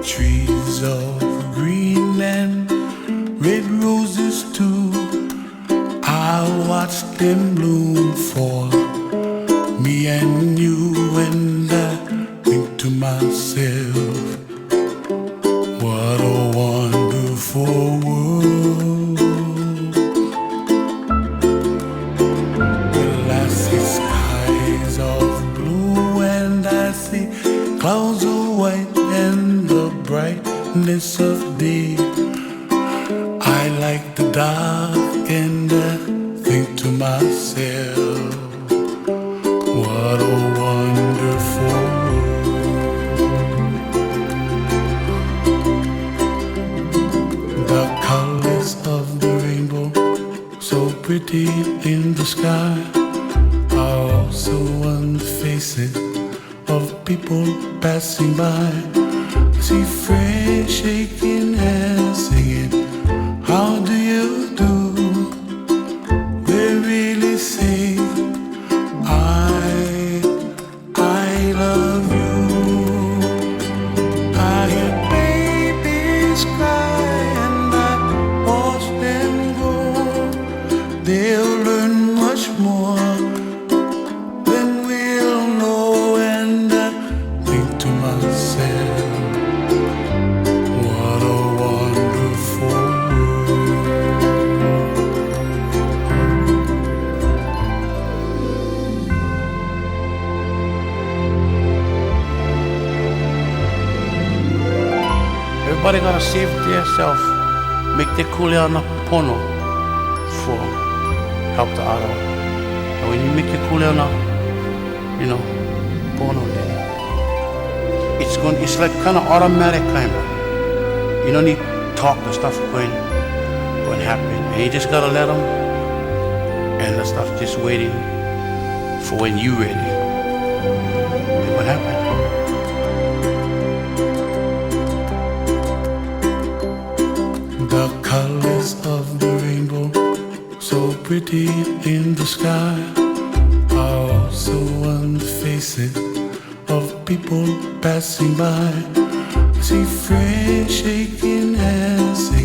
Trees of green and red roses too. I watch them bloom for me and you, and I think to myself, what a wonderful world. Well, I see skies of blue and I see clouds of white and the brightness of day. I like the dark and I think to myself, what a wonderful world. The colors of the rainbow, so pretty in the sky, are also on the faces of people passing by. I see friends shaking hands, singing, how do you do? They really say, I love you. I hear babies cry and I watch them grow. They'll learn much more than we'll know, and I think to myself, what a wonderful world. Everybody gotta save themselves, make their kuleana pono for help the other. And when you make your kuleana, pono, then it's like kind of automatic kind of. You don't need talk the stuff going happen, and you just gotta let them, and the stuff just waiting for when you ready. And what happened? The colors of the rainbow, so pretty in the sky, are also on the faces of people passing by. I see friends shaking hands, singing,